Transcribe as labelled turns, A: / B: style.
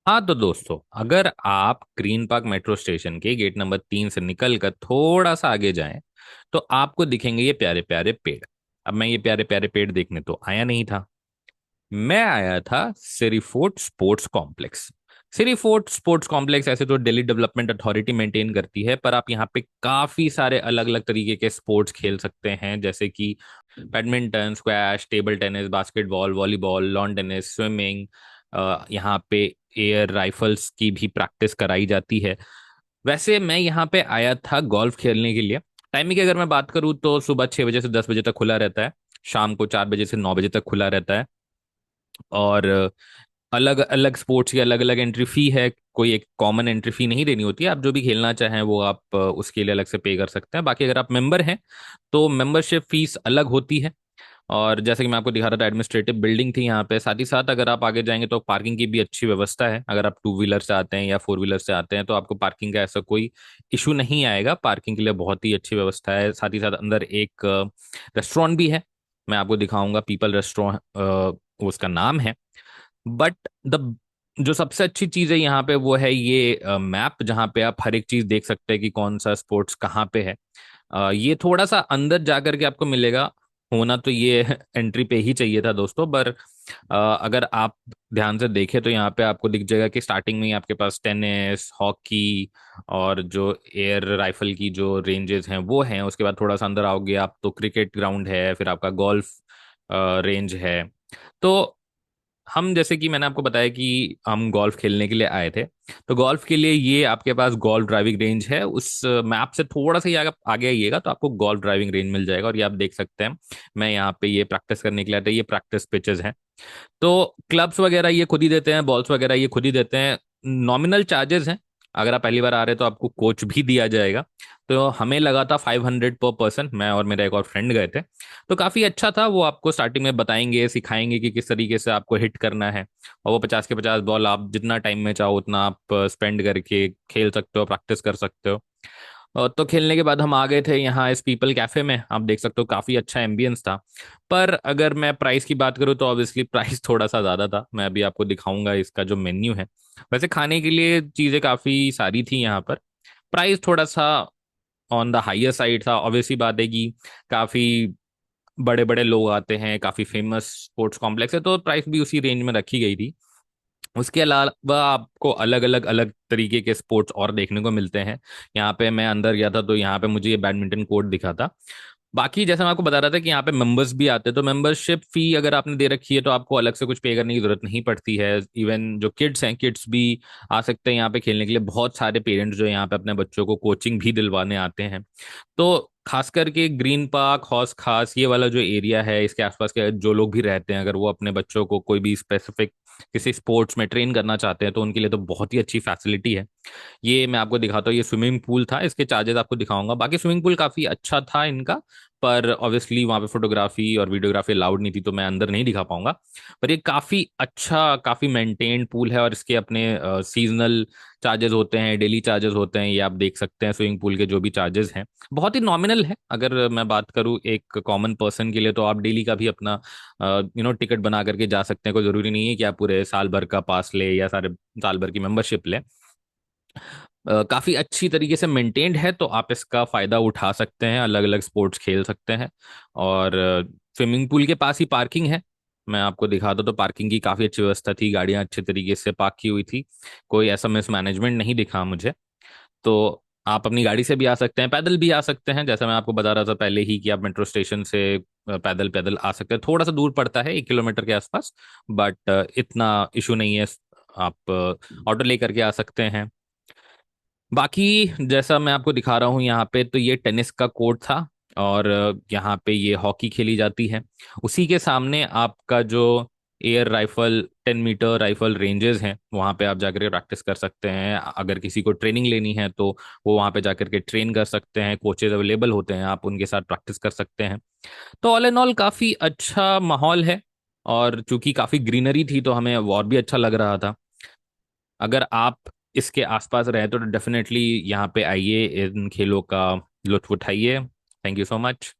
A: हाँ तो दोस्तों, अगर आप ग्रीन पार्क मेट्रो स्टेशन के गेट नंबर 3 से निकल कर थोड़ा सा आगे जाएं तो आपको दिखेंगे ये प्यारे प्यारे पेड़। अब मैं ये प्यारे प्यारे पेड़ देखने तो आया नहीं था। मैं आया था Siri Fort sports complex. Siri Fort sports complex ऐसे तो दिल्ली डेवलपमेंट अथॉरिटी मेंटेन करती है, पर आप यहाँ पे काफी सारे अलग अलग तरीके के स्पोर्ट्स खेल सकते हैं, जैसे कि badminton, squash, table tennis, basketball, volleyball, lawn tennis, swimming. यहाँ पे एयर राइफल्स की भी प्रैक्टिस कराई जाती है। वैसे मैं यहाँ पे आया था गोल्फ खेलने के लिए। टाइमिंग की अगर मैं बात करूँ तो सुबह 6 बजे से 10 बजे तक खुला रहता है। शाम को 4 बजे से 9 बजे तक खुला रहता है। और अलग अलग स्पोर्ट्स की अलग अलग एंट्री फी है। कोई एक कॉमन एंट्री फी नहीं देनी होती है। आप जो भी खेलना चाहें वो आप उसके लिए अलग से पे कर सकते हैं। बाकी अगर आप मेंबर हैं तो मेंबरशिप फीस अलग होती है। और जैसे कि मैं आपको दिखा रहा था, एडमिनिस्ट्रेटिव बिल्डिंग थी यहाँ पे। साथ ही साथ अगर आप आगे जाएंगे तो पार्किंग की भी अच्छी व्यवस्था है। अगर आप टू व्हीलर से आते हैं या फोर व्हीलर से आते हैं तो आपको पार्किंग का ऐसा कोई इशू नहीं आएगा। पार्किंग के लिए बहुत ही अच्छी व्यवस्था है। साथ ही साथ अंदर एक रेस्टोरेंट भी है। मैं आपको दिखाऊंगा, पीपल रेस्टोरेंट उसका नाम है। बट द जो सबसे अच्छी चीज है यहाँ पे वो है ये मैप, जहाँ पे आप हर एक चीज देख सकते हैं कि कौन सा स्पोर्ट्स कहाँ पे है। ये थोड़ा सा अंदर जाकर के आपको मिलेगा। होना तो ये एंट्री पे ही चाहिए था दोस्तों, पर अगर आप ध्यान से देखें तो यहाँ पे आपको दिख जाएगा कि स्टार्टिंग में ही आपके पास टेनिस, हॉकी और जो एयर राइफल की जो रेंजेस हैं वो हैं। उसके बाद थोड़ा सा अंदर आओगे आप तो क्रिकेट ग्राउंड है, फिर आपका गोल्फ रेंज है। तो हम, जैसे कि मैंने आपको बताया कि हम गोल्फ खेलने के लिए आए थे, तो गोल्फ के लिए ये आपके पास गोल्फ ड्राइविंग रेंज है। उस मैप से थोड़ा सा ही आगे आगे आइएगा तो आपको गोल्फ ड्राइविंग रेंज मिल जाएगा। और ये आप देख सकते हैं, मैं यहाँ पे ये प्रैक्टिस करने के लिए आता है। ये प्रैक्टिस पिचेस हैं। तो क्लब्स वगैरह ये खुद ही देते हैं, बॉल्स वगैरह ये खुद ही देते हैं। नॉमिनल चार्जेस हैं। अगर आप पहली बार आ रहे हैं तो आपको कोच भी दिया जाएगा। तो हमें लगा था 500 पर पर्सन। मैं और मेरा एक और फ्रेंड गए थे। तो काफ़ी अच्छा था। वो आपको स्टार्टिंग में बताएंगे, सिखाएंगे कि किस तरीके से आपको हिट करना है। और वो 50 के 50 बॉल आप जितना टाइम में चाहो उतना आप स्पेंड करके खेल सकते हो, प्रैक्टिस कर सकते हो। तो खेलने के बाद हम आ गए थे यहाँ इस पीपल कैफे में। आप देख सकते हो काफी अच्छा एम्बियंस था। पर अगर मैं प्राइस की बात करूँ तो ऑब्वियसली प्राइस थोड़ा सा ज्यादा था। मैं अभी आपको दिखाऊंगा इसका जो मेन्यू है। वैसे खाने के लिए चीजें काफी सारी थी यहाँ पर। प्राइस थोड़ा सा ऑन द हाइयर साइड था। ऑब्वियसली बात है कि काफी बड़े बड़े लोग आते हैं, काफी फेमस स्पोर्ट्स कॉम्प्लेक्स है, तो प्राइस भी उसी रेंज में रखी गई थी। उसके अलावा आपको अलग अलग अलग तरीके के स्पोर्ट्स और देखने को मिलते हैं। यहाँ पे मैं अंदर गया था तो यहाँ पे मुझे ये बैडमिंटन कोर्ट दिखा था। बाकी जैसे मैं आपको बता रहा था कि यहाँ पे मेंबर्स भी आते हैं, तो मेंबरशिप फी अगर आपने दे रखी है तो आपको अलग से कुछ पे करने की जरूरत नहीं पड़ती है। इवन जो किड्स हैं, किड्स भी आ सकते हैं यहाँ पे खेलने के लिए। बहुत सारे पेरेंट्स जो यहाँ पे अपने बच्चों को कोचिंग भी दिलवाने आते हैं। तो खास करके ग्रीन पार्क, हौस खास, ये वाला जो एरिया है, इसके आसपास के जो लोग भी रहते हैं, अगर वो अपने बच्चों को कोई भी स्पेसिफिक किसी स्पोर्ट्स में ट्रेन करना चाहते हैं तो उनके लिए तो बहुत ही अच्छी फैसिलिटी है। ये मैं आपको दिखाता हूँ, ये स्विमिंग पूल था। इसके चार्जेस आपको दिखाऊंगा। बाकी स्विमिंग पूल काफी अच्छा था इनका। पर ऑब्वियसली वहां पे फोटोग्राफी और वीडियोग्राफी अलाउड नहीं थी तो मैं अंदर नहीं दिखा पाऊंगा। पर ये काफी अच्छा, काफी मेंटेन्ड पूल है। और इसके अपने सीजनल चार्जेस होते हैं, डेली चार्जेस होते हैं। ये आप देख सकते हैं स्विमिंग पूल के जो भी चार्जेस हैं बहुत ही नॉमिनल है। अगर मैं बात करूँ एक कॉमन पर्सन के लिए तो आप डेली का भी अपना टिकट बना करके जा सकते हैं। कोई जरूरी नहीं है कि आप पूरे साल भर का पास ले या सारे साल भर की मेंबरशिप ले। काफी अच्छी तरीके से मेंटेन्ड है तो आप इसका फायदा उठा सकते हैं, अलग अलग स्पोर्ट्स खेल सकते हैं। और स्विमिंग पूल के पास ही पार्किंग है। मैं आपको दिखा दूं तो पार्किंग की काफी अच्छी व्यवस्था थी। गाड़ियां अच्छे तरीके से पार्क की हुई थी। कोई ऐसा मिसमैनेजमेंट नहीं दिखा मुझे। तो आप अपनी गाड़ी से भी आ सकते हैं, पैदल भी आ सकते हैं। जैसा मैं आपको बता रहा था पहले ही कि आप मेट्रो स्टेशन से पैदल पैदल आ सकते हैं। थोड़ा सा दूर पड़ता है, 1 किलोमीटर के आसपास। बट इतना इशू नहीं है। आप ऑटो लेकर के आ सकते हैं। बाकी जैसा मैं आपको दिखा रहा हूँ यहाँ पे, तो ये टेनिस का कोर्ट था। और यहाँ पे ये हॉकी खेली जाती है। उसी के सामने आपका जो air rifle 10 metre rifle ranges हैं, वहाँ पे आप जाकर के प्रैक्टिस कर सकते हैं। अगर किसी को ट्रेनिंग लेनी है तो वो वहाँ पे जाकर के ट्रेन कर सकते हैं। कोचेज अवेलेबल होते हैं, आप उनके साथ प्रैक्टिस कर सकते हैं। तो ऑल एंड ऑल काफ़ी अच्छा माहौल है। और चूंकि काफ़ी ग्रीनरी थी तो हमें और भी अच्छा लग रहा था। अगर आप इसके आसपास रहे तो डेफिनेटली यहाँ पे आइए, इन खेलों का लुत्फ उठाइए। Thank you so much.